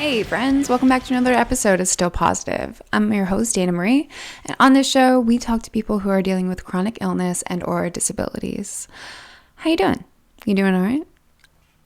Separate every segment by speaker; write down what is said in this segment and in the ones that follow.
Speaker 1: Hey friends, welcome back to another episode of Still Positive. I'm your host, Dayna Marie, and on this show, we talk to people who are dealing with chronic illness and or disabilities. How you doing? You doing all right?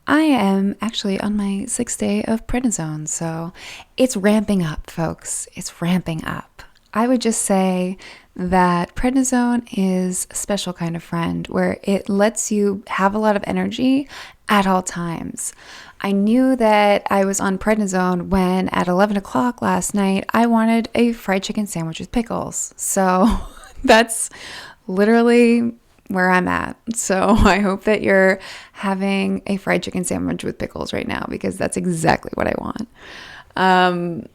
Speaker 1: I am actually on my 6th day of prednisone, so it's ramping up, folks. It's ramping up. I would just say that prednisone is a special kind of friend where it lets you have a lot of energy at all times. I knew that I was on prednisone when at 11 o'clock last night, I wanted a fried chicken sandwich with pickles. So that's literally where I'm at. So I hope that you're having a fried chicken sandwich with pickles right now because that's exactly what I want.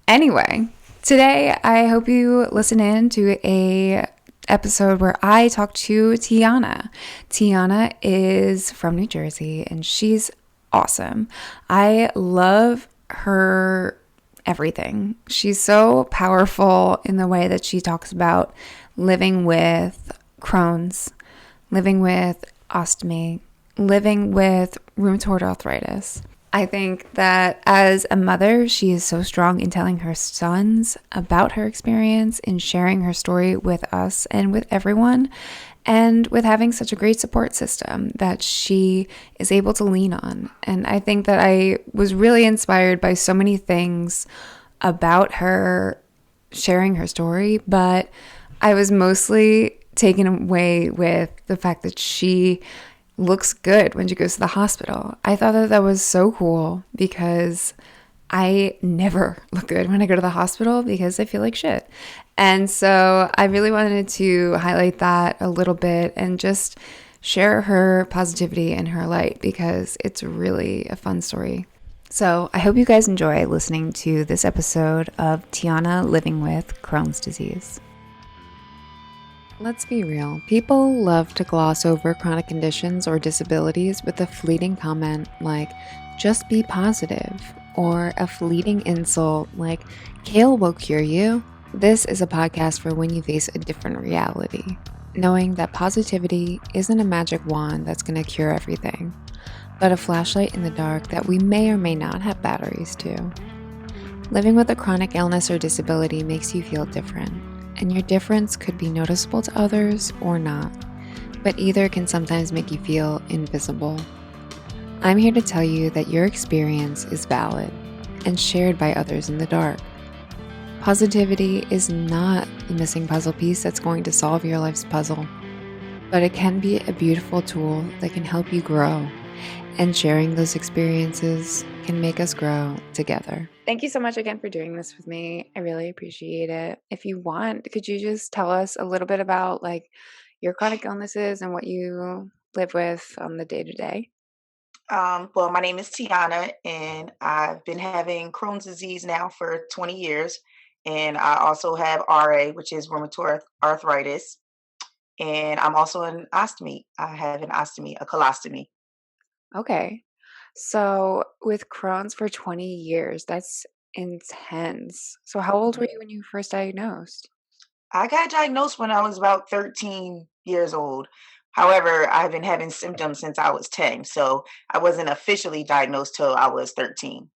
Speaker 1: Anyway, today I hope you listen in to a episode where I talk to Tionna. Tionna is from New Jersey and she's awesome. I love her everything. She's so powerful in the way that she talks about living with Crohn's, living with ostomy, living with rheumatoid arthritis. I think that as a mother, she is so strong in telling her sons about her experience, in sharing her story with us and with everyone, and with having such a great support system that she is able to lean on. And I think that I was really inspired by so many things about her sharing her story, but I was mostly taken away with the fact that she looks good when she goes to the hospital. I thought that that was so cool because I never look good when I go to the hospital because I feel like shit. And so I really wanted to highlight that a little bit and just share her positivity and her light because it's really a fun story. So I hope you guys enjoy listening to this episode of Tionna living with Crohn's disease. Let's be real. People love to gloss over chronic conditions or disabilities with a fleeting comment like, just be positive, or a fleeting insult like, kale will cure you. This is a podcast for when you face a different reality, knowing that positivity isn't a magic wand that's going to cure everything, but a flashlight in the dark that we may or may not have batteries to. Living with a chronic illness or disability makes you feel different. And your difference could be noticeable to others or not, but either can sometimes make you feel invisible. I'm here to tell you that your experience is valid and shared by others in the dark. Positivity is not the missing puzzle piece that's going to solve your life's puzzle, but it can be a beautiful tool that can help you grow, and sharing those experiences can make us grow together. Thank you so much again for doing this with me. I really appreciate it. If you want, could you just tell us a little bit about like your chronic illnesses and what you live with on the day to day?
Speaker 2: Well, my name is Tionna, and I've been having Crohn's disease now for 20 years. And I also have RA, which is rheumatoid arthritis. And I'm also an ostomy. I have an ostomy, a colostomy.
Speaker 1: Okay. So with Crohn's for 20 years, that's intense. So how old were you when you first diagnosed?
Speaker 2: I got diagnosed when I was about 13 years old. However, I've been having symptoms since I was 10. So I wasn't officially diagnosed till I was 13.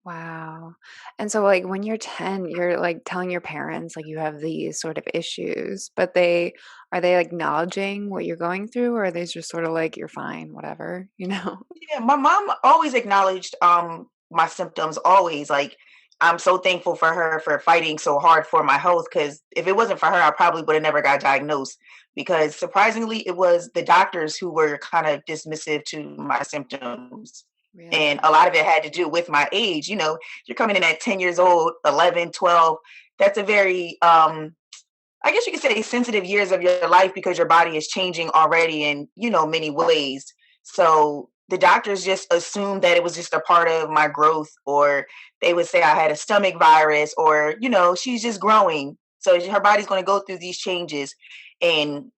Speaker 1: Wow. And so like when you're 10, you're like telling your parents like you have these sort of issues, but they are they acknowledging what you're going through or are they just sort of like you're fine, whatever, you know?
Speaker 2: Yeah, my mom always acknowledged my symptoms always. Like I'm so thankful for her for fighting so hard for my health because if it wasn't for her, I probably would have never got diagnosed because surprisingly it was the doctors who were kind of dismissive to my symptoms. And
Speaker 1: Really?
Speaker 2: a lot of it had to do with my age. You know, you're coming in at 10 years old, 11, 12. That's a very I guess you could say sensitive years of your life because your body is changing already in, many ways. So the doctors just assumed that it was just a part of my growth, or they would say I had a stomach virus, or, she's just growing. So her body's going to go through these changes. And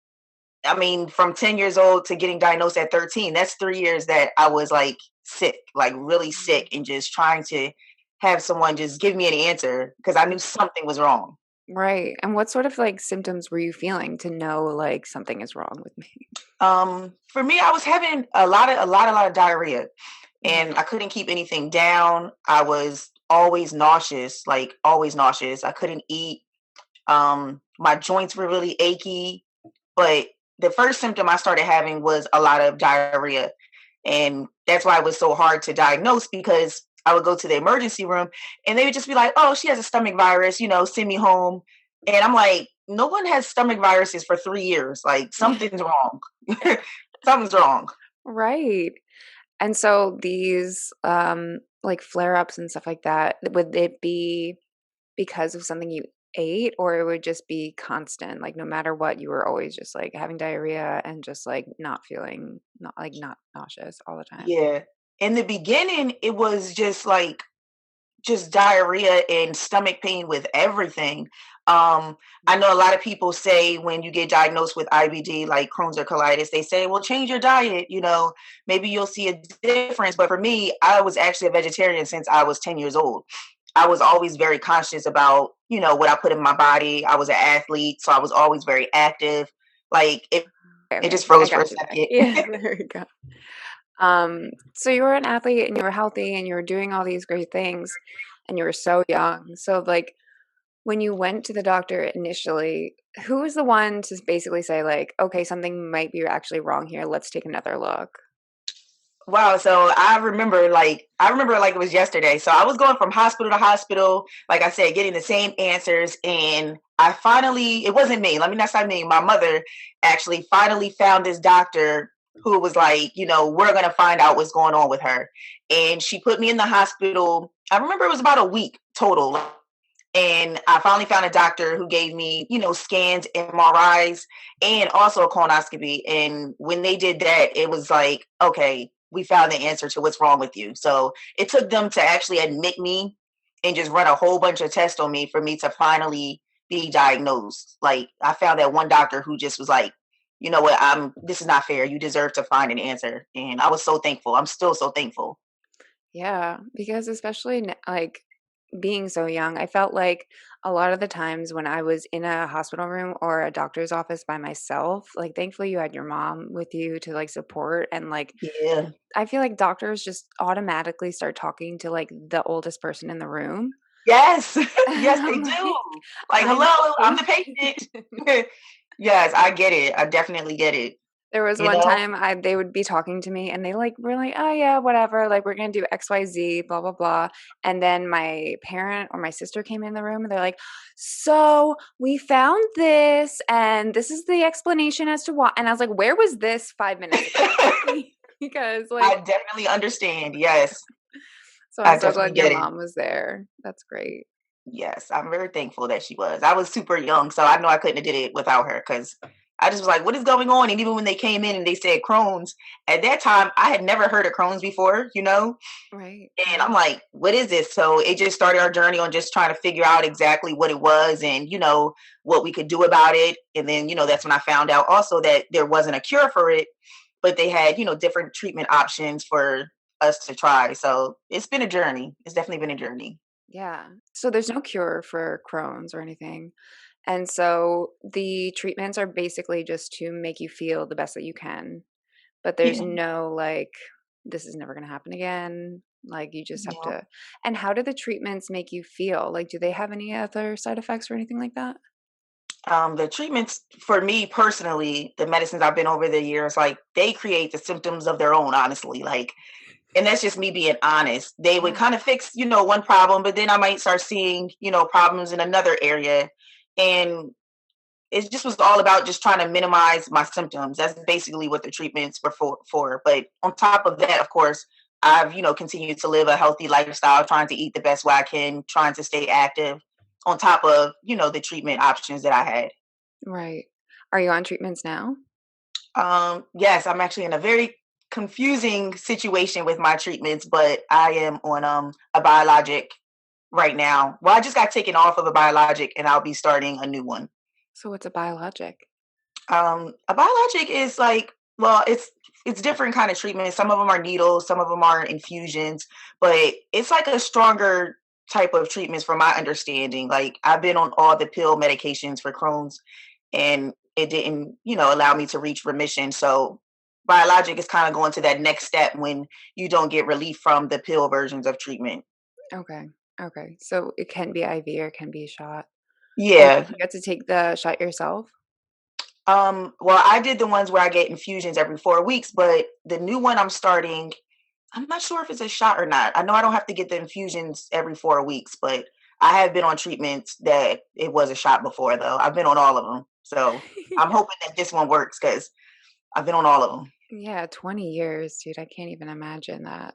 Speaker 2: I mean, from 10 years old to getting diagnosed at 13, that's 3 years that I was like sick, like really sick, and just trying to have someone just give me an answer because I knew something was wrong.
Speaker 1: Right. And what sort of like symptoms were you feeling to know like something is wrong with me?
Speaker 2: For me, I was having a lot of diarrhea. and I couldn't keep anything down. I was always nauseous, like always nauseous. I couldn't eat. My joints were really achy, but the first symptom I started having was a lot of diarrhea. And that's why it was so hard to diagnose, because I would go to the emergency room and they would just be like, oh, she has a stomach virus, send me home. And I'm like, no one has stomach viruses for 3 years. Like, something's wrong. Something's wrong.
Speaker 1: Right. And so these like flare-ups and stuff like that, would it be because of something you ate, or it would just be constant, like no matter what, you were always just like having diarrhea and just like not nauseous all the time?
Speaker 2: Yeah. In the beginning, it was just diarrhea and stomach pain with everything. I know a lot of people say when you get diagnosed with IBD, like Crohn's or colitis, they say, well, change your diet, maybe you'll see a difference. But for me, I was actually a vegetarian since I was 10 years old. I was always very conscious about, what I put in my body. I was an athlete, so I was always very active. Like, it
Speaker 1: Okay,
Speaker 2: just
Speaker 1: I
Speaker 2: froze for a
Speaker 1: got you there.
Speaker 2: second.
Speaker 1: Yeah, there you go. So you were an athlete and you were healthy and you were doing all these great things and you were so young. So like when you went to the doctor initially, who was the one to basically say like, okay, something might be actually wrong here. Let's take another look.
Speaker 2: Wow, so I remember like it was yesterday. So I was going from hospital to hospital, like I said, getting the same answers, and it wasn't me. Let me not say me. My mother actually finally found this doctor who was like, we're going to find out what's going on with her. And she put me in the hospital. I remember it was about a week total. And I finally found a doctor who gave me, scans, MRIs, and also a colonoscopy. And when they did that, it was like, okay, we found the answer to what's wrong with you. So it took them to actually admit me and just run a whole bunch of tests on me for me to finally be diagnosed. Like, I found that one doctor who just was like, you know what, this is not fair. You deserve to find an answer. And I was so thankful. I'm still so thankful.
Speaker 1: Yeah, because especially like being so young, I felt like a lot of the times when I was in a hospital room or a doctor's office by myself, like thankfully you had your mom with you to like support and like
Speaker 2: Yeah.
Speaker 1: I feel like doctors just automatically start talking to like the oldest person in the room.
Speaker 2: Yes.
Speaker 1: And
Speaker 2: Yes, they
Speaker 1: I'm
Speaker 2: do.
Speaker 1: like,
Speaker 2: Like,
Speaker 1: I'm
Speaker 2: hello, I'm
Speaker 1: so
Speaker 2: the patient. Yes, I get it. I definitely get it.
Speaker 1: There was
Speaker 2: You
Speaker 1: one
Speaker 2: know?
Speaker 1: time they would be talking to me and they like were like, "Oh yeah, whatever, like we're gonna do XYZ, blah blah blah." And then my parent or my sister came in the room and they're like, "So we found this and this is the explanation as to why." And I was like, "Where was this 5 minutes ago?" Because
Speaker 2: I
Speaker 1: like
Speaker 2: definitely understand. Yes,
Speaker 1: so I'm
Speaker 2: I
Speaker 1: so
Speaker 2: definitely
Speaker 1: glad your
Speaker 2: get it.
Speaker 1: mom was there. That's great.
Speaker 2: Yes, I'm very thankful that she was. I was super young, so I know I couldn't have did it without her, because I just was like, "What is going on?" And even when they came in and they said Crohn's, at that time I had never heard of Crohn's before,
Speaker 1: Right,
Speaker 2: and I'm
Speaker 1: right.
Speaker 2: like, "What is this?" So it just started our journey on just trying to figure out exactly what it was, and what we could do about it. And then that's when I found out also that there wasn't a cure for it, but they had different treatment options for us to try. So it's been a journey. It's definitely been a journey.
Speaker 1: Yeah. So there's no cure for Crohn's or anything. And so the treatments are basically just to make you feel the best that you can. But there's
Speaker 2: Yeah.
Speaker 1: no like, this is never going to happen again. Like, you just have
Speaker 2: Yeah.
Speaker 1: to. And how do the treatments make you feel? Like, do they have any other side effects or anything like that?
Speaker 2: The treatments for me personally, the medicines I've been over the years, like, they create the symptoms of their own, honestly. Like, and that's just me being honest. They would
Speaker 1: Yeah.
Speaker 2: kind of fix, one problem, but then I might start seeing, problems in another area. And it just was all about just trying to minimize my symptoms. That's basically what the treatments were for. But on top of that, of course, I've, continued to live a healthy lifestyle, trying to eat the best way I can, trying to stay active on top of, the treatment options that I had.
Speaker 1: Right. Are you on treatments now?
Speaker 2: Yes, I'm actually in a very confusing situation with my treatments, but I am on a biologic right now. Well, I just got taken off of a biologic and I'll be starting a new one.
Speaker 1: So what's a biologic?
Speaker 2: A biologic is like, well, it's different kind of treatment. Some of them are needles, some of them are infusions, but it's like a stronger type of treatments from my understanding. Like, I've been on all the pill medications for Crohn's, and it didn't, allow me to reach remission. So Biologic is kind of going to that next step when you don't get relief from the pill versions of treatment.
Speaker 1: Okay. Okay. So it can be IV or it can be a shot. And
Speaker 2: Yeah.
Speaker 1: you get to take the shot yourself?
Speaker 2: Well, I did the ones where I get infusions every 4 weeks, but the new one I'm starting, I'm not sure if it's a shot or not. I know I don't have to get the infusions every 4 weeks, but I have been on treatments that it was a shot before, though. I've been on all of them. So I'm
Speaker 1: Yeah.
Speaker 2: hoping that this one works because I've been on all of them.
Speaker 1: Yeah, 20 years, dude. I can't even imagine that at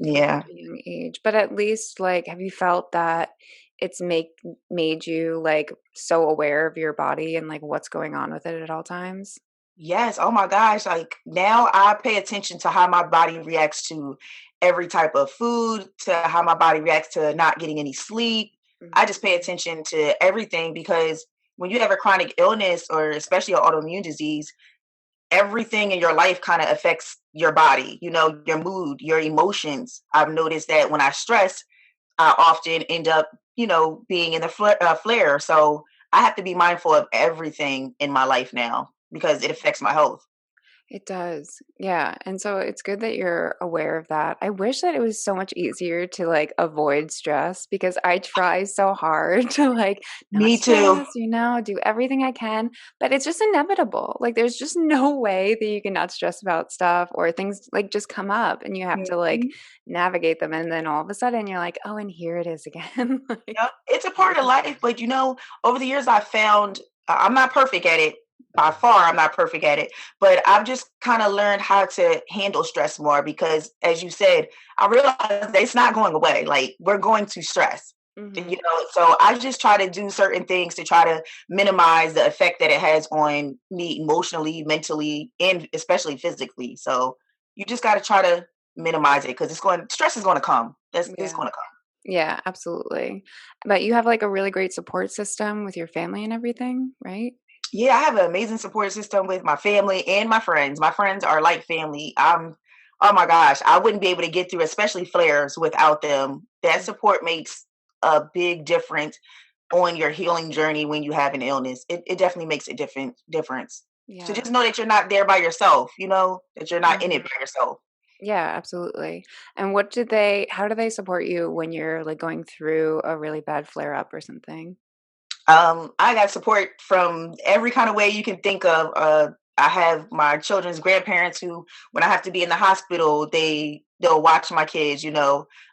Speaker 1: such
Speaker 2: Yeah.
Speaker 1: a young age. But at least, like, have you felt that it's made you like so aware of your body and like what's going on with it at all times?
Speaker 2: Yes. Oh my gosh. Like now I pay attention to how my body reacts to every type of food, to how my body reacts to not getting any sleep. I just pay
Speaker 1: Mhm.
Speaker 2: attention to everything because when you have a chronic illness or especially an autoimmune disease, everything in your life kind of affects your body, your mood, your emotions. I've noticed that when I stress, I often end up, being in the flare. So I have to be mindful of everything in my life now because it affects my health.
Speaker 1: It does. Yeah. And so it's good that you're aware of that. I wish that it was so much easier to like avoid stress because I try so hard to like not
Speaker 2: Me too.
Speaker 1: stress, do everything I can, but it's just inevitable. Like there's just no way that you can not stress about stuff or things like just come up and you have to like
Speaker 2: Mhm.
Speaker 1: navigate them. And then all of a sudden you're like, oh, and here it is again. Like,
Speaker 2: Yep. It's a part of life, but over the years I've found I'm not perfect at it. By far, I'm not perfect at it, but I've just kind of learned how to handle stress more because, as you said, I realize that it's not going away. Like we're going to stress,
Speaker 1: mhm.
Speaker 2: So I just try to do certain things to try to minimize the effect that it has on me emotionally, mentally, and especially physically. So you just got to try to minimize it because stress is going to come. It's
Speaker 1: Yeah.
Speaker 2: going to come.
Speaker 1: Yeah, absolutely. But you have like a really great support system with your family and everything, right?
Speaker 2: Yeah, I have an amazing support system with my family and my friends. My friends are like family. Oh my gosh, I wouldn't be able to get through, especially flares, without them. That
Speaker 1: Mm.
Speaker 2: support makes a big difference on your healing journey when you have an illness. It definitely makes a difference. So
Speaker 1: Yeah.
Speaker 2: just know that you're not there by yourself. That you're not in it
Speaker 1: Mhm.
Speaker 2: by yourself.
Speaker 1: Yeah, absolutely. And how do they support you when you're like going through a really bad flare up or something?
Speaker 2: I got support from every kind of way you can think of. I have my children's grandparents who, when I have to be in the hospital, they'll watch my kids.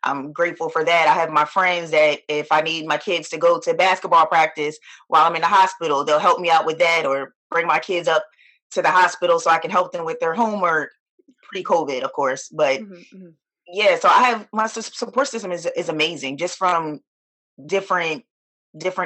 Speaker 2: I'm grateful for that. I have my friends that if I need my kids to go to basketball practice while I'm in the hospital, they'll help me out with that or bring my kids up to the hospital so I can help them with their homework pre-COVID, of course. But
Speaker 1: Mhm, mhm.
Speaker 2: yeah, so I have my support system is amazing just from different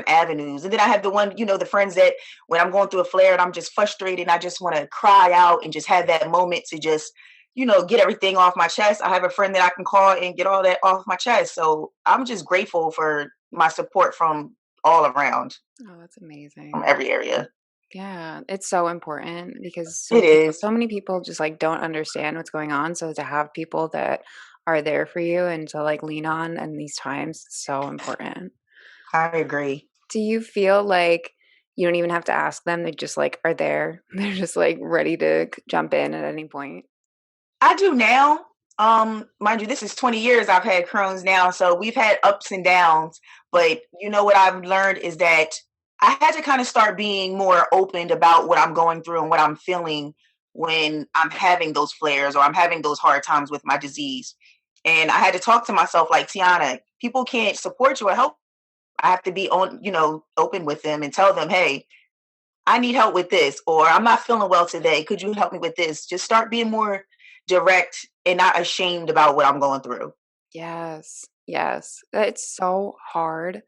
Speaker 2: avenues. And then I have the friends that when I'm going through a flare and I'm just frustrated and I just want to cry out and just have that moment to just, get everything off my chest. I have a friend that I can call and get all that off my chest. So I'm just grateful for my support from all around,
Speaker 1: Oh, that's
Speaker 2: from
Speaker 1: amazing.
Speaker 2: every area.
Speaker 1: Yeah, it's so important because
Speaker 2: It is.
Speaker 1: so many people just like don't understand what's going on. So to have people that are there for you and to like lean on in these times, is so important.
Speaker 2: I agree.
Speaker 1: Do you feel like you don't even have to ask them, they just, like, are there? They're just, like, ready to jump in at any point?
Speaker 2: I do now. Mind you, this is 20 years I've had Crohn's now, so we've had ups and downs. But what I've learned is that I had to kind of start being more open about what I'm going through and what I'm feeling when I'm having those flares or I'm having those hard times with my disease. And I had to talk to myself like, Tionna, people can't support you or help. I have to be open with them and tell them, hey, I need help with this, or I'm not feeling well today. Could you help me with this? Just start being more direct and not ashamed about what I'm going through.
Speaker 1: Yes, yes. It's so hard.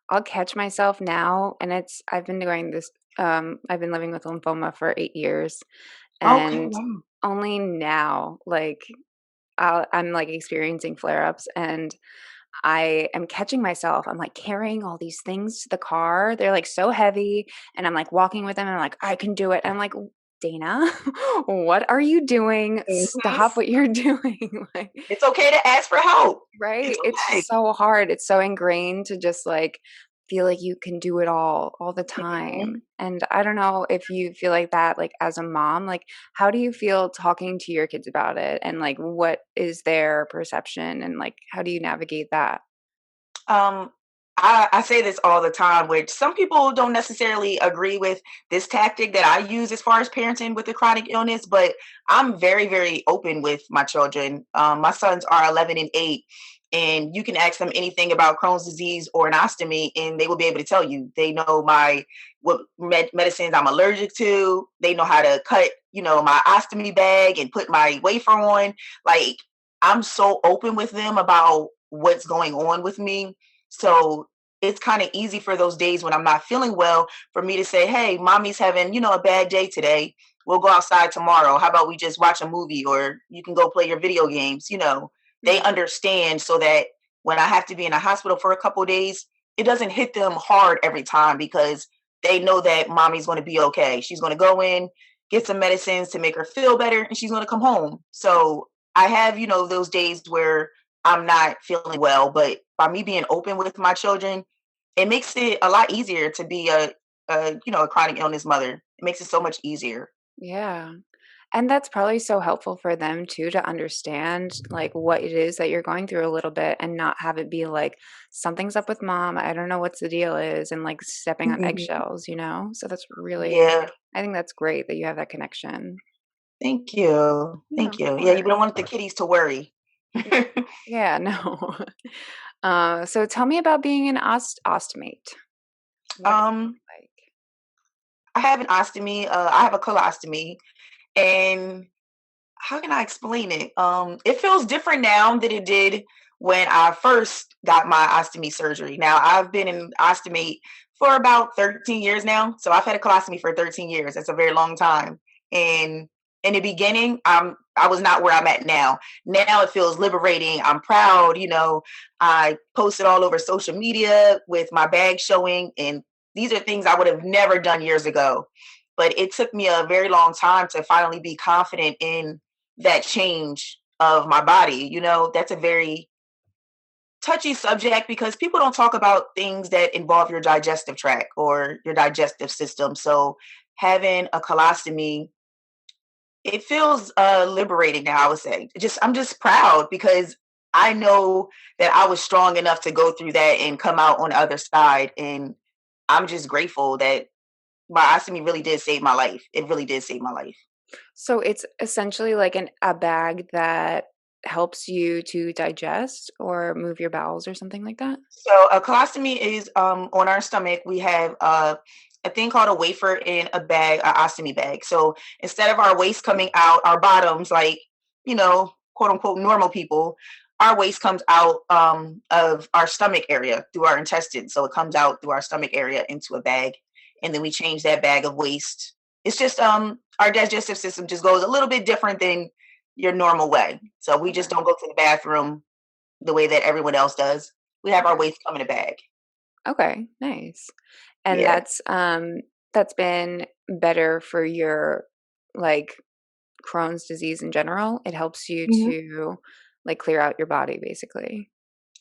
Speaker 1: I'll catch myself now, and I've been living with lymphoma for 8 years,
Speaker 2: Okay,
Speaker 1: and
Speaker 2: wow.
Speaker 1: only now, like, I'm, like, experiencing flare-ups, and I am catching myself. I'm like carrying all these things to the car. They're like so heavy. And I'm like walking with them. And I'm like, I can do it. And I'm like, Dana, what are you doing?
Speaker 2: Mhm.
Speaker 1: Stop what you're doing. Like,
Speaker 2: It's okay to ask for help. It's
Speaker 1: right. It's
Speaker 2: okay.
Speaker 1: so hard. It's so ingrained to just like feel like you can do it all the
Speaker 2: Mhm.
Speaker 1: time. And I don't know if you feel like that, like as a mom, like how do you feel talking to your kids about it? And like what is their perception and like how do you navigate that?
Speaker 2: Um, I say this all the time, which some people don't necessarily agree with this tactic that I use as far as parenting with the chronic illness, but I'm very, very open with my children. My sons are 11 and 8, and you can ask them anything about Crohn's disease or an ostomy, and they will be able to tell you. They know what medicines I'm allergic to. They know how to cut, my ostomy bag and put my wafer on. Like, I'm so open with them about what's going on with me. So it's kind of easy for those days when I'm not feeling well for me to say, hey, mommy's having, a bad day today. We'll go outside tomorrow. How about we just watch a movie, or you can go play your video games? They
Speaker 1: Yeah.
Speaker 2: understand, so that when I have to be in a hospital for a couple of days, it doesn't hit them hard every time, because they know that mommy's going to be okay. She's going to go in, get some medicines to make her feel better, and she's going to come home. So I have, those days where I'm not feeling well, but by me being open with my children, it makes it a lot easier to be a chronic illness mother. It makes it so much easier.
Speaker 1: Yeah. And that's probably so helpful for them too to understand like what it is that you're going through a little bit and not have it be like something's up with mom. I don't know what's the deal is and like stepping on
Speaker 2: Mhm.
Speaker 1: eggshells, you know? So that's really
Speaker 2: Yeah.
Speaker 1: I think that's great that you have that connection.
Speaker 2: Thank you.
Speaker 1: Yeah,
Speaker 2: Thank
Speaker 1: of
Speaker 2: you. Yeah, you don't
Speaker 1: course.
Speaker 2: want the kitties to worry.
Speaker 1: Yeah, no. So tell me about being an ostomate. What is
Speaker 2: um,
Speaker 1: it like?
Speaker 2: I have an ostomy. I have a colostomy, and how can I explain it? It feels different now than it did when I first got my ostomy surgery. Now, I've been in ostomy for about 13 years now. So I've had a colostomy for 13 years. That's a very long time. And in the beginning, I was not where I'm at now. Now it feels liberating. I'm proud. I posted all over social media with my bag showing, and these are things I would have never done years ago. But it took me a very long time to finally be confident in that change of my body. That's a very touchy subject, because people don't talk about things that involve your digestive tract or your digestive system. So having a colostomy, it feels liberating now, I would say. I'm just proud, because I know that I was strong enough to go through that and come out on the other side. And I'm just grateful that my ostomy really did save my life. It really did save my life.
Speaker 1: So it's essentially like a bag that helps you to digest or move your bowels or something like that?
Speaker 2: So a colostomy is on our stomach. We have a thing called a wafer in a bag, a ostomy bag. So instead of our waste coming out, our bottoms, like, quote unquote normal people, our waste comes out of our stomach area through our intestines. So it comes out through our stomach area into a bag, and then we change that bag of waste. It's just our digestive system just goes a little bit different than your normal way. So we just
Speaker 1: Okay.
Speaker 2: don't go to the bathroom the way that everyone else does. We have our
Speaker 1: Okay.
Speaker 2: waste come in a bag.
Speaker 1: Okay, nice. And
Speaker 2: Yeah.
Speaker 1: that's been better for your like Crohn's disease in general. It helps you
Speaker 2: Mhm.
Speaker 1: to like clear out your body basically.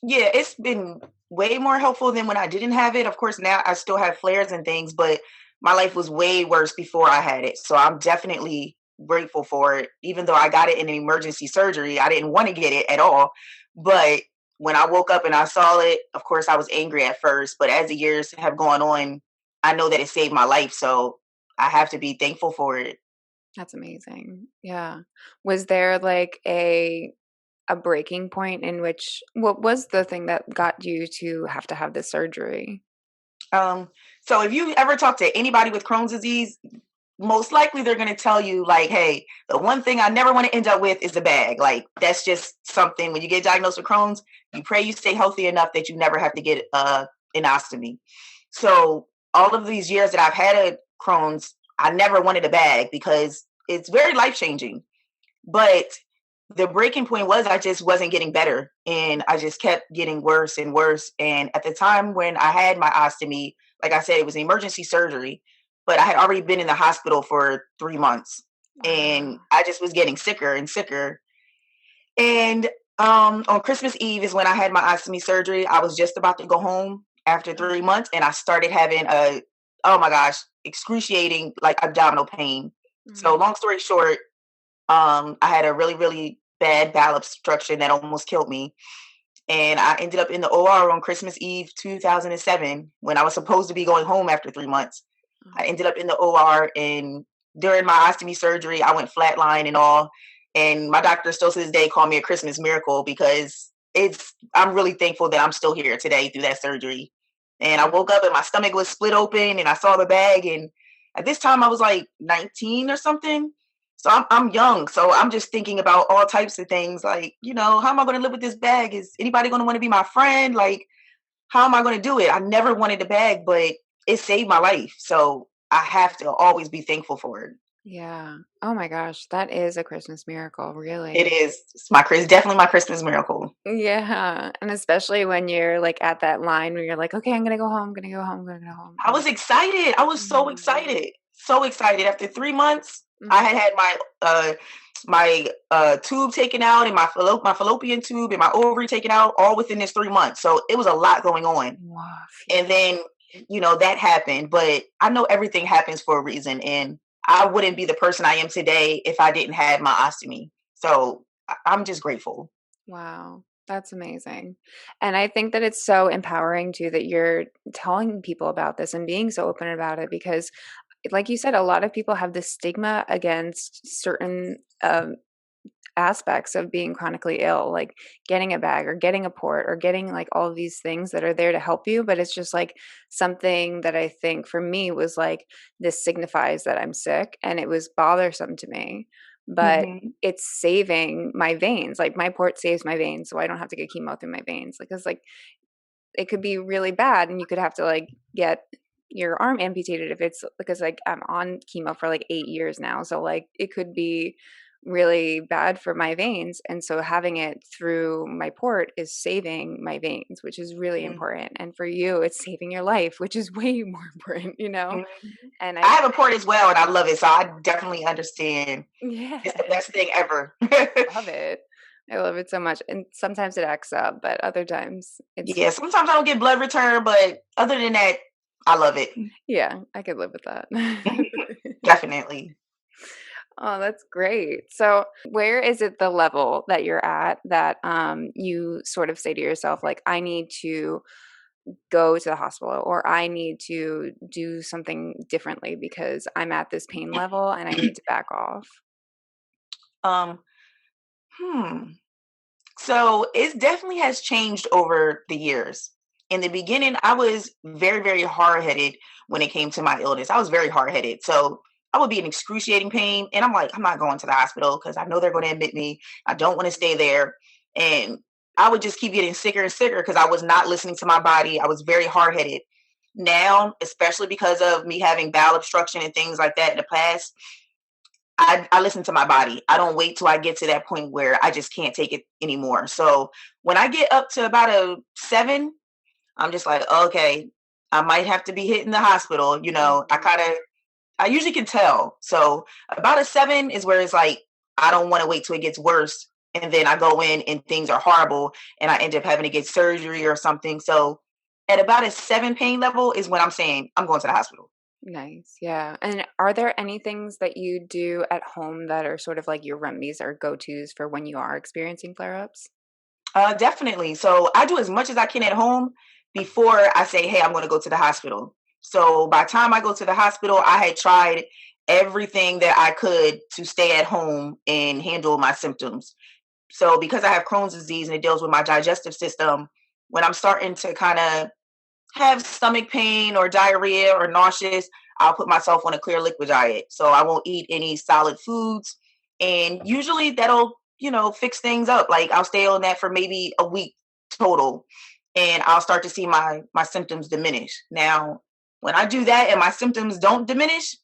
Speaker 2: Yeah, it's been way more helpful than when I didn't have it. Of course, now I still have flares and things, but my life was way worse before I had it. So I'm definitely grateful for it. Even though I got it in an emergency surgery, I didn't want to get it at all. But when I woke up and I saw it, of course, I was angry at first. But as the years have gone on, I know that it saved my life. So I have to be thankful for it.
Speaker 1: That's amazing. Yeah. Was there like a breaking point in which what was the thing that got you to have this surgery?
Speaker 2: Um, so if you ever talk to anybody with Crohn's disease, most likely they're going to tell you, like, hey, the one thing I never want to end up with is the bag. Like, that's just something. When you get diagnosed with Crohn's, you pray you stay healthy enough that you never have to get an ostomy. So all of these years that I've had a Crohn's, I never wanted a bag, because it's very life changing. But the breaking point was I just wasn't getting better, and I just kept getting worse and worse. And at the time when I had my ostomy, like I said, it was an emergency surgery, but I had already been in the hospital for 3 months, and
Speaker 1: Wow.
Speaker 2: I just was getting sicker and sicker. And on Christmas Eve is when I had my ostomy surgery. I was just about to go home, after 3 months, and I started having oh my gosh, excruciating like abdominal pain. So long story short, I had a really, really bad bowel obstruction that almost killed me. And I ended up in the OR on Christmas Eve 2007 when I was supposed to be going home after 3 months. I ended up in the OR, and during my ostomy surgery, I went flatline and all. And my doctor still to this day called me a Christmas miracle because I'm really thankful that I'm still here today through that surgery. And I woke up and my stomach was split open and I saw the bag. And at this time I was like 19 or something. So I'm young. So I'm just thinking about all types of things like, how am I going to live with this bag? Is anybody going to want to be my friend? Like, how am I going to do it? I never wanted the bag, but it saved my life. So I have to always be thankful for it.
Speaker 1: Yeah. Oh my gosh, that is a Christmas miracle,
Speaker 2: It
Speaker 1: really.
Speaker 2: is. It's definitely my Christmas miracle.
Speaker 1: Yeah. And especially when you're like at that line where you're like, okay, I'm gonna go home, I'm gonna go home, I'm gonna go home.
Speaker 2: I was excited. I was so
Speaker 1: Mhm.
Speaker 2: excited. So excited. After 3 months, I
Speaker 1: Mhm.
Speaker 2: had my tube taken out and my fallopian tube and my ovary taken out all within this 3 months. So it was a lot going on.
Speaker 1: Woof,
Speaker 2: And
Speaker 1: yeah.
Speaker 2: then, that happened. But I know everything happens for a reason. And I wouldn't be the person I am today if I didn't have my ostomy. So I'm just grateful.
Speaker 1: Wow. That's amazing. And I think that it's so empowering too that you're telling people about this and being so open about it because like you said, a lot of people have this stigma against certain aspects of being chronically ill, like getting a bag or getting a port or getting like all of these things that are there to help you. But it's just like something that I think for me was like, this signifies that I'm sick and it was bothersome to me. But
Speaker 2: Hmm.
Speaker 1: it's saving my veins. Like my port saves my veins, so I don't have to get chemo through my veins. Like, it's like it could be really bad and you could have to like get your arm amputated if it's because like I'm on chemo for like 8 years now. So like it could be really bad for my veins and so having it through my port is saving my veins, which is really important. And for you it's saving your life, which is way more important, you know?
Speaker 2: Hmm.
Speaker 1: And
Speaker 2: I
Speaker 1: I
Speaker 2: have a port as well, and I love it. So I definitely understand. It's the
Speaker 1: yeah,
Speaker 2: best thing ever.
Speaker 1: love it. I love it so much. And sometimes it acts up, but other times it's
Speaker 2: Yeah, sometimes I don't get blood return, but other than that, I love it.
Speaker 1: yeah, I could live with that.
Speaker 2: Definitely.
Speaker 1: Oh, that's great. So, where is it the level that you're at that you sort of say to yourself, like, I need to go to the hospital or I need to do something differently because I'm at this pain level and I need to back off?
Speaker 2: um, hmm. So it definitely has changed over the years. In the beginning, I was very, very hard headed when it came to my illness. I was very hard headed. So I would be in excruciating pain, and I'm like, I'm not going to the hospital because I know they're going to admit me. I don't want to stay there. And I would just keep getting sicker and sicker because I was not listening to my body. I was very hard headed. Now, especially because of me having bowel obstruction and things like that in the past, I listen to my body. I don't wait till I get to that point where I just can't take it anymore. So when I get up to about a 7, I'm just like, okay, I might have to be hitting the hospital.
Speaker 1: Mhm.
Speaker 2: I usually can tell. So about a 7 is where it's like, I don't want to wait till it gets worse. And then I go in and things are horrible and I end up having to get surgery or something. So at about a 7 pain level is when I'm saying I'm going to the hospital.
Speaker 1: Nice. Yeah. And are there any things that you do at home that are sort of like your remedies or go tos for when you are experiencing flare ups?
Speaker 2: Definitely. So I do as much as I can at home before I say, hey, I'm going to go to the hospital. So by the time I go to the hospital, I had tried everything that I could to stay at home and handle my symptoms. So because I have Crohn's disease and it deals with my digestive system, when I'm starting to kind of have stomach pain or diarrhea or nauseous, I'll put myself on a clear liquid diet. So I won't eat any solid foods. And usually that'll, fix things up. Like I'll stay on that for maybe a week total. And I'll start to see my symptoms diminish. Now, when I do that and my symptoms don't diminish,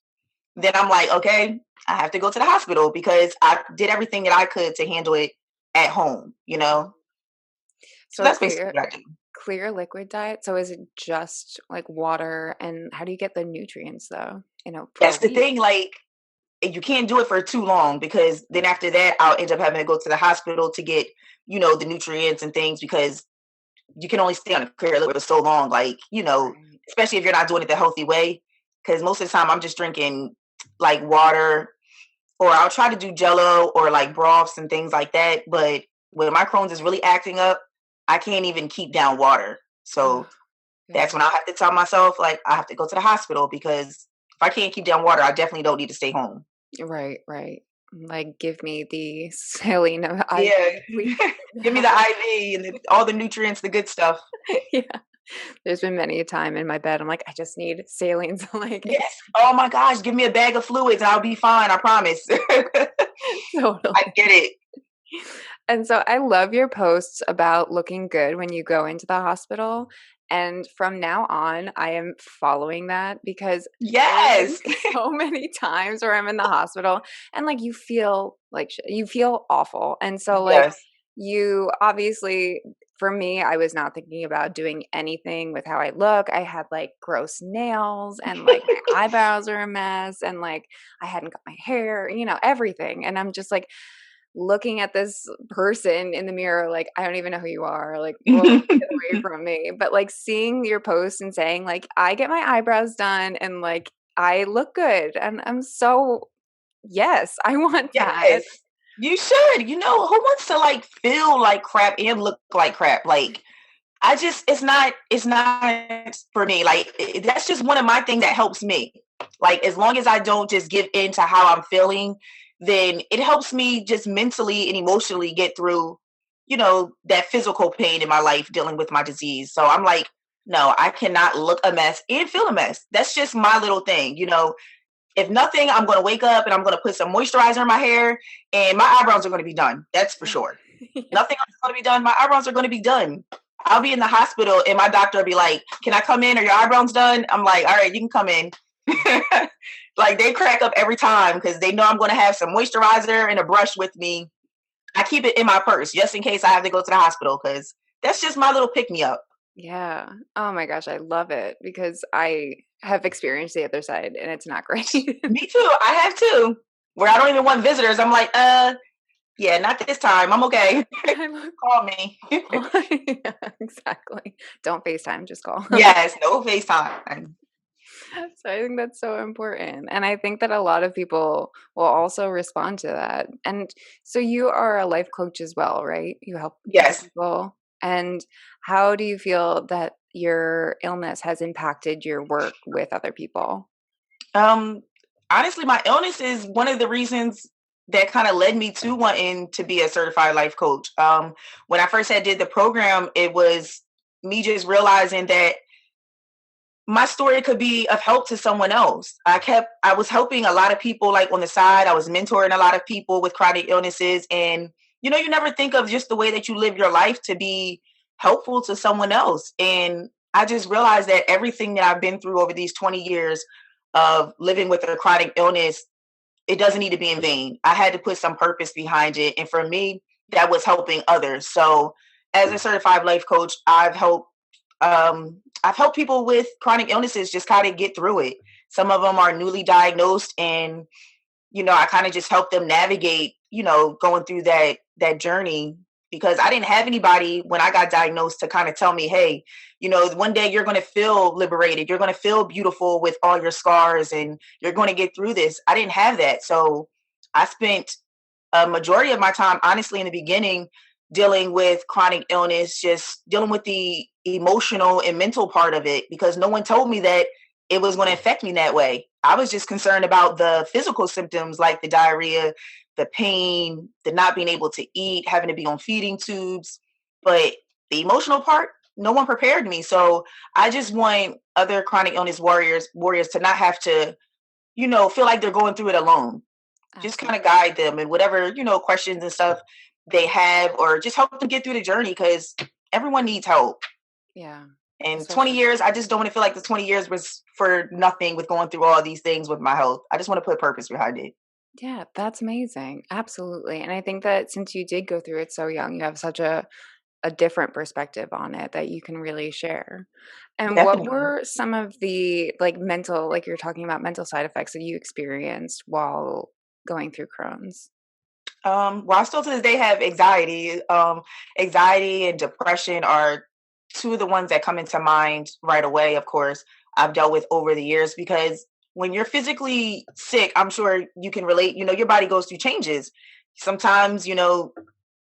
Speaker 2: then I'm like, okay, I have to go to the hospital because I did everything that I could to handle it at home. So
Speaker 1: So a
Speaker 2: that's basically
Speaker 1: clear
Speaker 2: what I do.
Speaker 1: clear liquid diet. So is it just like water and how do you get the nutrients though, for a
Speaker 2: That's the
Speaker 1: week?
Speaker 2: thing. Like, you can't do it for too long because then after that I'll end up having to go to the hospital to get, the nutrients and things because you can only stay on a clear liquid for so long, like,
Speaker 1: Right.
Speaker 2: especially if you're not doing it the healthy way. Because most of the time I'm just drinking like water, or I'll try to do jello or like broths and things like that. But when my Crohn's is really acting up, I can't even keep down water.
Speaker 1: Oh,
Speaker 2: So that's
Speaker 1: yeah.
Speaker 2: when I have to tell myself, like, I have to go to the hospital, because if I can't keep down water, I definitely don't need to stay home.
Speaker 1: Right, right. Like, give me the saline of
Speaker 2: Yeah.
Speaker 1: IV, please.
Speaker 2: Give me the IV and all the nutrients, the good stuff.
Speaker 1: Yeah. There's been many a time in my bed, I'm like, "I just need saline." So, like,
Speaker 2: Yes. Oh my gosh, give me a bag of fluids and I'll be fine, I promise. I
Speaker 1: totally.
Speaker 2: get it.
Speaker 1: And so I love your posts about looking good when you go into the hospital. And from now on, I am following that because there's been
Speaker 2: Yes.
Speaker 1: so many times where I'm in the hospital and like you feel like you feel awful. And so, like,
Speaker 2: Yes.
Speaker 1: you obviously, for me, I was not thinking about doing anything with how I look. I had like gross nails and like my eyebrows are a mess and like I hadn't got my hair, everything. And I'm just like, looking at this person in the mirror, like, "I don't even know who you are, like, whoa, get away from me." But, like, seeing your post and saying, like, "I get my eyebrows done and, like, I look good," and I'm so yes, I want that.
Speaker 2: Yes. You should. Who wants to like feel like crap and look like crap? Like, it's not for me. Like, that's just one of my things that helps me. Like, as long as I don't just give in to how I'm feeling, then it helps me just mentally and emotionally get through, that physical pain in my life dealing with my disease. So I'm like, no, I cannot look a mess and feel a mess. That's just my little thing. If nothing, I'm going to wake up and I'm going to put some moisturizer in my hair, and my eyebrows are going to be done. That's for sure.
Speaker 1: Yeah.
Speaker 2: Nothing else is going to be done. My eyebrows are going to be done. I'll be in the hospital and my doctor will be like, "Can I come in? Are your eyebrows done?" I'm like, "All right, you can come in." Like, they crack up every time because they know I'm going to have some moisturizer and a brush with me. I keep it in my purse just in case I have to go to the hospital, because that's just my little pick me up.
Speaker 1: Yeah. Oh my gosh, I love it because I have experienced the other side and it's not great.
Speaker 2: Me too. I have too. Where I don't even want visitors. I'm like, yeah, not this time. I'm okay.
Speaker 1: I look
Speaker 2: Call me.
Speaker 1: awful. Yeah, exactly. Don't FaceTime, just call.
Speaker 2: Yes, no FaceTime.
Speaker 1: So I think that's so important. And I think that a lot of people will also respond to that. And so you are a life coach as well, right? You help other
Speaker 2: Yes.
Speaker 1: people. And how do you feel that your illness has impacted your work with other people?
Speaker 2: Um, Honestly, my illness is one of the reasons that kind of led me to wanting to be a certified life coach. When I first had did the program, it was me just realizing that my story could be of help to someone else. I was helping a lot of people like on the side. I was mentoring a lot of people with chronic illnesses, and you never think of just the way that you live your life to be helpful to someone else. And I just realized that everything that I've been through over these 20 years of living with a chronic illness, it doesn't need to be in vain. I had to put some purpose behind it. And for me, that was helping others. So as a certified life coach, I've helped people with chronic illnesses just kind of get through it. Some of them are newly diagnosed, and I kind of just help them navigate, going through that journey, because I didn't have anybody when I got diagnosed to kind of tell me, "Hey, one day you're going to feel liberated. You're going to feel beautiful with all your scars, and you're going to get through this." I didn't have that. So I spent a majority of my time, honestly, in the beginning, dealing with chronic illness, just dealing with the emotional and mental part of it, because no one told me that it was going to affect me that way. I was just concerned about the physical symptoms like the diarrhea, the pain, the not being able to eat, having to be on feeding tubes. But the emotional part, no one prepared me. So I just want other chronic illness warriors to not have to, feel like they're going through it alone. Just kind of
Speaker 1: Absolutely.
Speaker 2: guide them and whatever, questions and stuff they have, or just help them get through the journey, because everyone needs help.
Speaker 1: Yeah.
Speaker 2: And 20
Speaker 1: Especially.
Speaker 2: years, I just don't want to feel like the 20 years was for nothing with going through all these things with my health. I just want to put purpose behind it.
Speaker 1: Yeah, that's amazing. Absolutely. And I think that since you did go through it so young, you have such a different perspective on it that you can really share. And what
Speaker 2: Definitely.
Speaker 1: were some of the like mental, like you're talking about mental side effects that you experienced while going through Crohn's?
Speaker 2: Well, I still to this day have anxiety. Anxiety and depression are two of the ones that come into mind right away, of course, I've dealt with over the years because when you're physically sick, I'm sure you can relate, your body goes through changes. Sometimes, you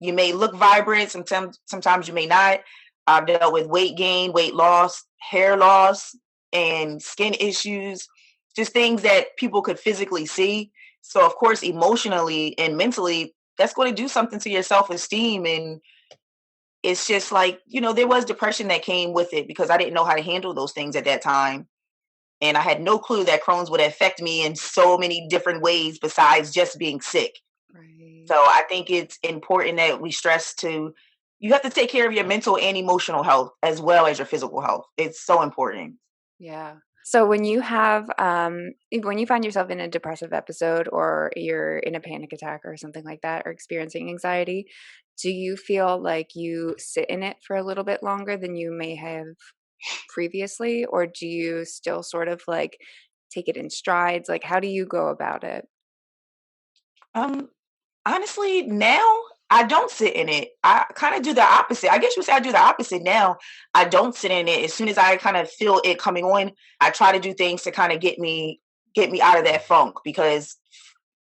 Speaker 2: may look vibrant, sometimes you may not. I've dealt with weight gain, weight loss, hair loss, and skin issues, just things that people could physically see. So of course, emotionally and mentally, that's going to do something to your self-esteem. And it's just like, there was depression that came with it because I didn't know how to handle those things at that time. And I had no clue that Crohn's would affect me in so many different ways besides just being sick.
Speaker 1: Right.
Speaker 2: So I think it's important that we stress you have to take care of your mental and emotional health as well as your physical health. It's so important.
Speaker 1: Yeah. So when you when you find yourself in a depressive episode or you're in a panic attack or something like that, or experiencing anxiety, do you feel like you sit in it for a little bit longer than you may have previously, or do you still sort of like take it in strides? Like, how do you go about it?
Speaker 2: Um, Honestly, now I don't sit in it. I kind of do the opposite. I guess you say I do the opposite now. I don't sit in it. As soon as I kind of feel it coming on, I try to do things to kind of get me out of that funk because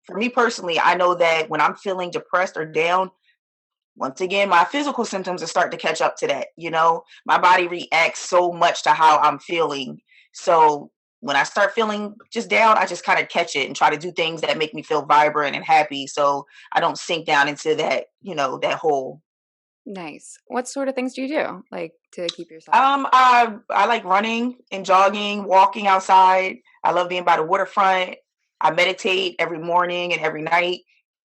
Speaker 2: for me personally, I know that when I'm feeling depressed or down, once again, my physical symptoms are starting to catch up to that. My body reacts so much to how I'm feeling. So when I start feeling just down, I just kind of catch it and try to do things that make me feel vibrant and happy. So I don't sink down into that hole.
Speaker 1: Nice. What sort of things do you do, like, to keep yourself?
Speaker 2: I like running and jogging, walking outside. I love being by the waterfront. I meditate every morning and every night.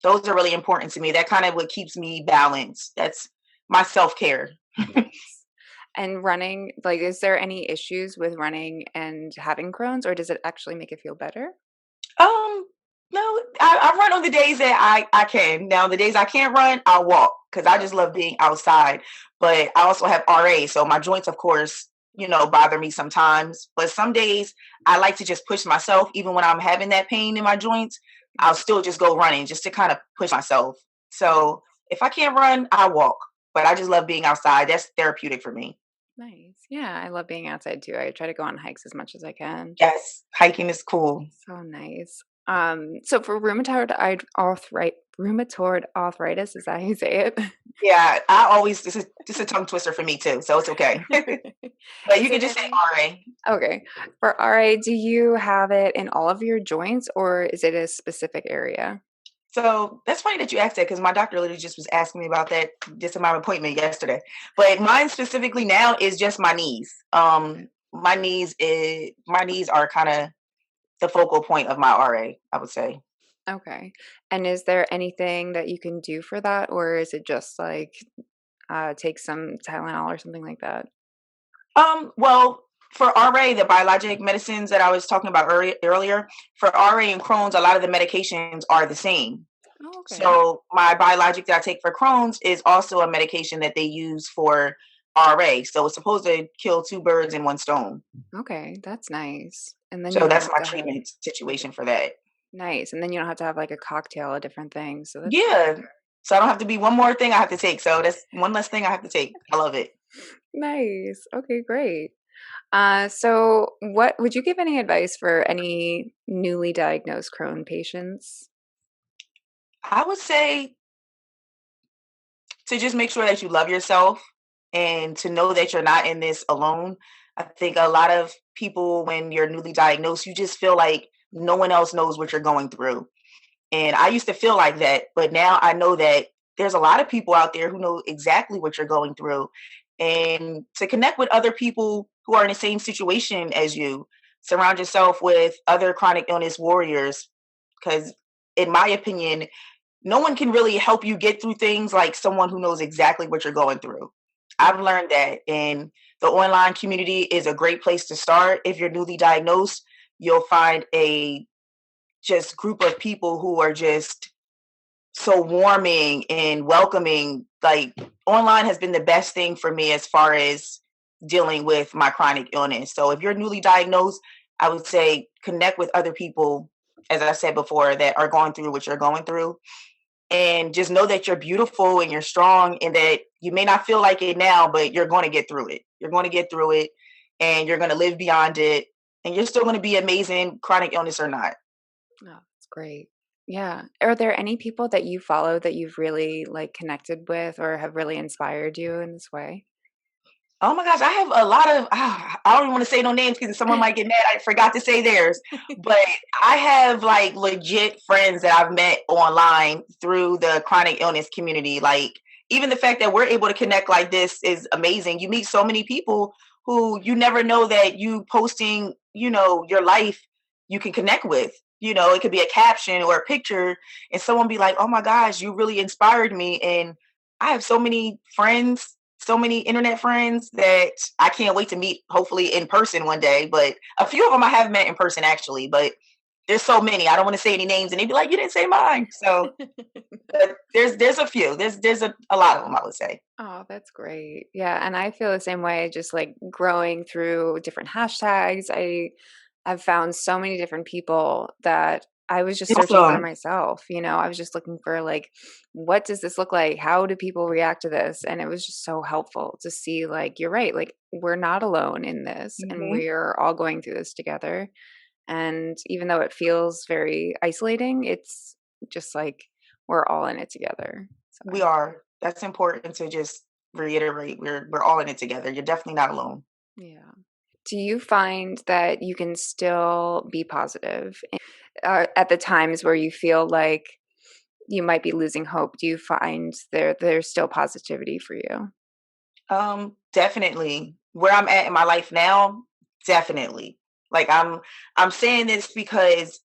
Speaker 2: Those are really important to me. That kind of what keeps me balanced. That's my self-care.
Speaker 1: Nice. And running, like, is there any issues with running and having Crohn's, or does it actually make it feel better?
Speaker 2: Um, no, I run on the days that I can. Now, the days I can't run, I'll walk because I just love being outside. But I also have RA, so my joints, of course, bother me sometimes. But some days I like to just push myself, even when I'm having that pain in my joints. I'll still just go running just to kind of push myself. So if I can't run, I'll walk. But I just love being outside. That's therapeutic for me.
Speaker 1: Nice. Yeah, I love being outside too. I try to go on hikes as much as I can.
Speaker 2: Yes, hiking is cool.
Speaker 1: So nice. So for rheumatoid arthritis, is that how you say it?
Speaker 2: Yeah, I always this is a tongue twister for me too, so it's okay. But you
Speaker 1: Is
Speaker 2: can
Speaker 1: it
Speaker 2: just say
Speaker 1: any?
Speaker 2: RA.
Speaker 1: Okay. For RA, do you have it in all of your joints, or is it a specific area?
Speaker 2: So that's funny that you asked that because my doctor literally just was asking me about that just in my appointment yesterday. But mine specifically now is just my knees. My knees are kind of the focal point of my RA, I would say.
Speaker 1: Okay. And is there anything that you can do for that, or is it just like take some Tylenol or something like that?
Speaker 2: Well, for RA, the biologic medicines that I was talking about earlier, for RA and Crohn's, a lot of the medications are the same.
Speaker 1: Oh, okay.
Speaker 2: So my biologic that I take for Crohn's is also a medication that they use for RA. So it's supposed to kill two birds in one stone.
Speaker 1: Okay, that's nice. And then you
Speaker 2: So
Speaker 1: don't
Speaker 2: that's
Speaker 1: have
Speaker 2: my
Speaker 1: to have
Speaker 2: treatment situation for that.
Speaker 1: nice. And then you don't have to have like a cocktail of different things. So that's
Speaker 2: Yeah. So I don't have to be one more thing I have to take. So that's one less thing I have to take. I love it.
Speaker 1: nice. Okay, great. So what would you give any advice for any newly diagnosed Crohn patients?
Speaker 2: I would say to just make sure that you love yourself and to know that you're not in this alone. I think a lot of people, when you're newly diagnosed, you just feel like no one else knows what you're going through. And I used to feel like that, but now I know that there's a lot of people out there who know exactly what you're going through. And to connect with other people who are in the same situation as you, surround yourself with other chronic illness warriors. Because, in my opinion, no one can really help you get through things like someone who knows exactly what you're going through. I've learned that, and the online community is a great place to start. If you're newly diagnosed, you'll find a just group of people who are just so warming and welcoming. Like, online has been the best thing for me as far as dealing with my chronic illness. So if you're newly diagnosed, I would say connect with other people, as I said before, that are going through what you're going through. and just know that you're beautiful and you're strong, and that you may not feel like it now, but you're going to get through it. You're going to get through it, and you're going to live beyond it, and you're still going to be amazing, chronic illness or not.
Speaker 1: Oh, that's great. Yeah. Are there any people that you follow that you've really like connected with or have really inspired you in this way?
Speaker 2: Oh my gosh, I have a lot of, I don't even want to say no names because someone might get mad. I forgot to say theirs. But I have like legit friends that I've met online through the chronic illness community. Like, even the fact that we're able to connect like this is amazing. You meet so many people who you never know that you posting, your life, you can connect with. It could be a caption or a picture, and someone be like, oh my gosh, you really inspired me. And I have so many friends, so many internet friends that I can't wait to meet, hopefully in person one day. But a few of them I have met in person actually, but there's so many. I don't want to say any names, and they'd be like, "You didn't say mine." So, but there's a few. There's a lot of them, I would say.
Speaker 1: Oh, that's great. Yeah, and I feel the same way, just like growing through different hashtags. I've found so many different people that I was just searching for
Speaker 2: Awesome.
Speaker 1: myself. I was just looking for like, what does this look like? How do people react to this? And it was just so helpful to see like, you're right, like we're not alone in this and
Speaker 2: Hmm.
Speaker 1: we're all going through this together. And even though it feels very isolating, it's just like we're all in it together. So
Speaker 2: We are. That's important to just reiterate. We're all in it together. You're definitely not alone.
Speaker 1: yeah. Do you find that you can still be positive at the times where you feel like you might be losing hope? Do you find there's still positivity for you?
Speaker 2: Definitely. Where I'm at in my life now, definitely. Like, I'm saying this because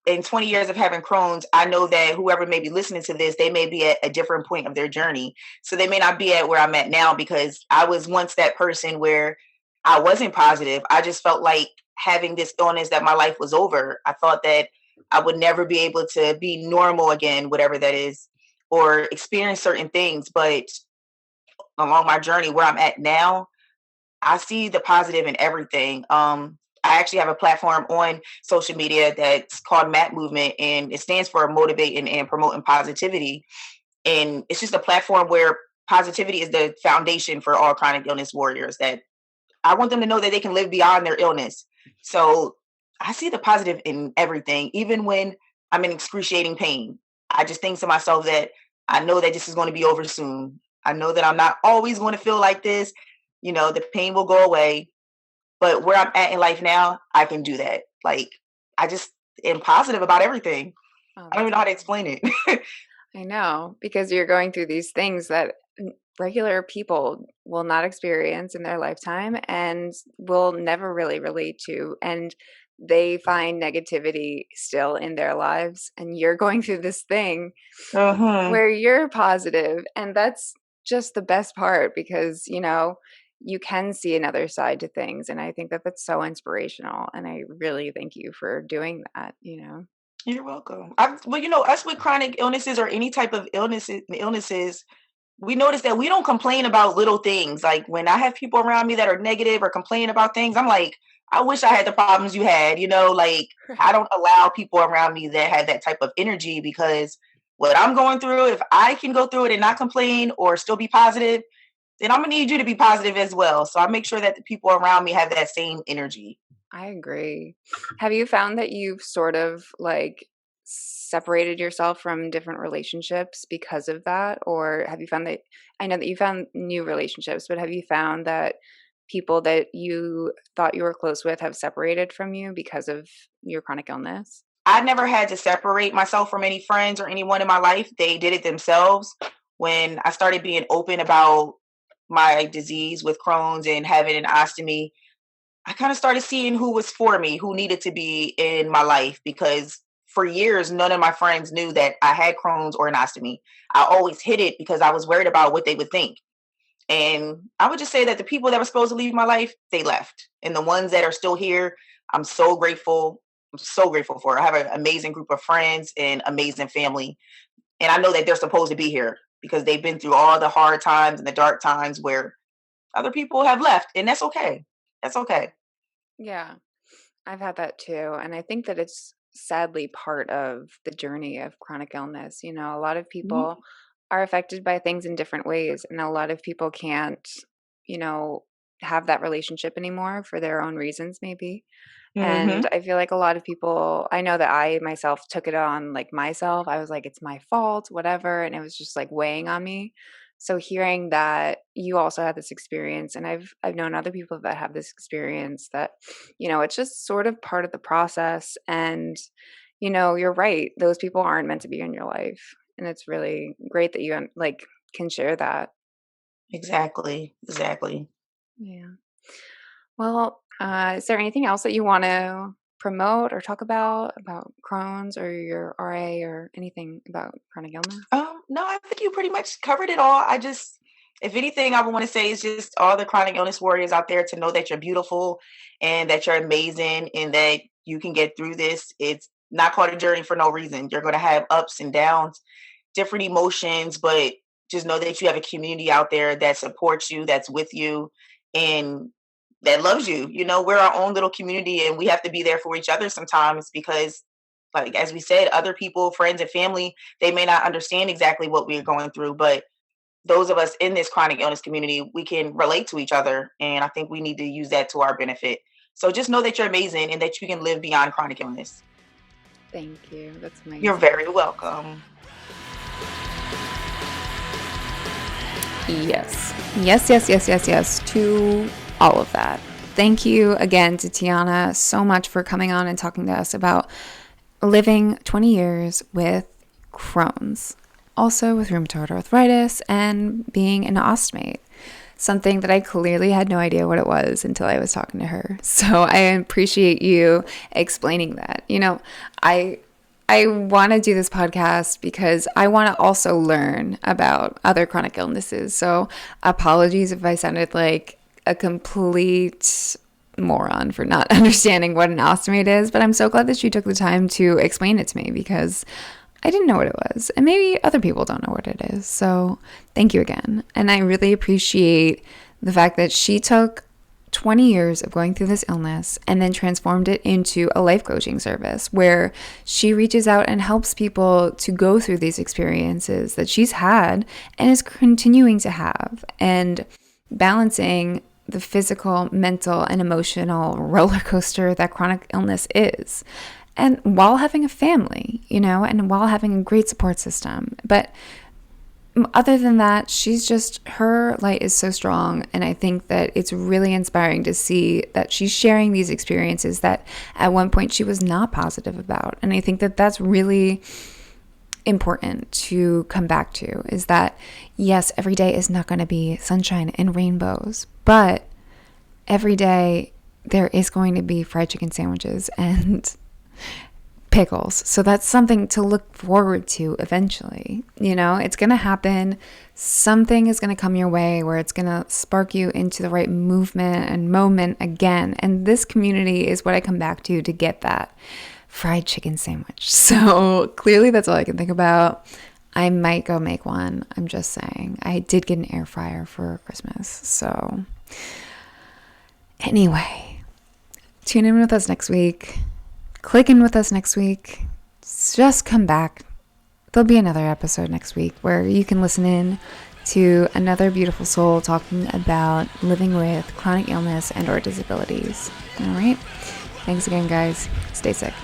Speaker 2: in 20 years of having Crohn's, I know that whoever may be listening to this, they may be at a different point of their journey. So they may not be at where I'm at now, because I was once that person where I wasn't positive. I just felt like having this illness that my life was over. I thought that I would never be able to be normal again, whatever that is, or experience certain things. But along my journey where I'm at now, I see the positive in everything. I actually have a platform on social media that's called MAP Movement, and it stands for Motivating and Promoting Positivity. And it's just a platform where positivity is the foundation for all chronic illness warriors. That I want them to know that they can live beyond their illness. So I see the positive in everything, even when I'm in excruciating pain. I just think to myself that I know that this is going to be over soon. I know that I'm not always going to feel like this. The pain will go away. But where I'm at in life now, I can do that. Like, I just am positive about everything.
Speaker 1: Oh,
Speaker 2: I don't even
Speaker 1: that's
Speaker 2: know how to explain it.
Speaker 1: I know, because you're going through these things that regular people will not experience in their lifetime and will never really relate to. And they find negativity still in their lives. And you're going through this thing
Speaker 2: Uh-huh.
Speaker 1: where you're positive, and that's just the best part because, you can see another side to things, and I think that that's so inspirational, and I really thank you for doing that.
Speaker 2: You're welcome. Well, us with chronic illnesses or any type of illnesses, we notice that we don't complain about little things. Like, when I have people around me that are negative or complain about things, I'm like, I wish I had the problems you had. Like, I
Speaker 1: Right.
Speaker 2: don't allow people around me that have that type of energy, because what I'm going through, if I can go through it and not complain or still be positive, then I'm gonna need you to be positive as well. So I make sure that the people around me have that same energy.
Speaker 1: I agree. Have you found that you've sort of like separated yourself from different relationships because of that? Or have you found that I know that you found new relationships, but have you found that people that you thought you were close with have separated from you because of your chronic illness?
Speaker 2: I never had to separate myself from any friends or anyone in my life. They did it themselves. When I started being open about my disease with Crohn's and having an ostomy, I kind of started seeing who was for me, who needed to be in my life, because for years, none of my friends knew that I had Crohn's or an ostomy. I always hid it because I was worried about what they would think. And I would just say that the people that were supposed to leave my life, they left. And the ones that are still here, I'm so grateful. I'm so grateful for. I have an amazing group of friends and amazing family. And I know that they're supposed to be here because they've been through all the hard times and the dark times where other people have left. And that's okay. That's okay.
Speaker 1: Yeah, I've had that too. And I think that it's sadly part of the journey of chronic illness. You know, a lot of people
Speaker 2: Mhm.
Speaker 1: are affected by things in different ways, and a lot of people can't, you know, have that relationship anymore for their own reasons, maybe. And
Speaker 2: Mhm.
Speaker 1: I feel like a lot of people, I know that I myself took it on like myself. I was like, it's my fault, whatever. And it was just like weighing on me. So hearing that you also had this experience, and I've known other people that have this experience, that, you know, it's just sort of part of the process. And, you know, you're right. Those people aren't meant to be in your life. And it's really great that you like can share that.
Speaker 2: Exactly. Exactly.
Speaker 1: Yeah. Well, is there anything else that you want to promote or talk about Crohn's or your RA or anything about chronic illness?
Speaker 2: No, I think you pretty much covered it all. If anything, I would want to say is just all the chronic illness warriors out there to know that you're beautiful and that you're amazing and that you can get through this. It's not called a journey for no reason. You're going to have ups and downs, different emotions, but just know that you have a community out there that supports you, that's with you, and that loves you. You know, we're our own little community and we have to be there for each other sometimes because, like, as we said, other people, friends, and family, they may not understand exactly what we're going through, but those of us in this chronic illness community, we can relate to each other. And I think we need to use that to our benefit. So just know that you're amazing and that you can live beyond chronic illness.
Speaker 1: Thank you. That's
Speaker 2: You're
Speaker 1: amazing.
Speaker 2: very welcome.
Speaker 1: Yes. Yes, yes, yes, yes, yes to all of that. Thank you again to Tionna so much for coming on and talking to us about living 20 years with Crohn's, also with rheumatoid arthritis, and being an ostomate. Something that I clearly had no idea what it was until I was talking to her. So I appreciate you explaining that. You know, I want to do this podcast because I want to also learn about other chronic illnesses. So apologies if I sounded like a complete moron for not understanding what an ostomate is, but I'm so glad that she took the time to explain it to me because I didn't know what it was. And maybe other people don't know what it is. So thank you again. And I really appreciate the fact that she took 20 years of going through this illness and then transformed it into a life coaching service where she reaches out and helps people to go through these experiences that she's had and is continuing to have, and balancing the physical, mental, and emotional roller coaster that chronic illness is. And while having a family, you know, and while having a great support system. But other than that, her light is so strong. And I think that it's really inspiring to see that she's sharing these experiences that at one point she was not positive about. And I think that that's really important to come back to, is that yes, every day is not going to be sunshine and rainbows, but every day there is going to be fried chicken sandwiches and pickles. So that's something to look forward to eventually. You know, it's going to happen. Something is going to come your way where it's going to spark you into the right movement and moment again. And this community is what I come back to get that fried chicken sandwich. So clearly that's all I can think about. I might go make one. I'm just saying. I did get an air fryer for Christmas. So anyway, tune in with us next week. Click in with us next week. Just come back. There'll be another episode next week where you can listen in to another beautiful soul talking about living with chronic illness and or disabilities. All right. Thanks again, guys. Stay sick.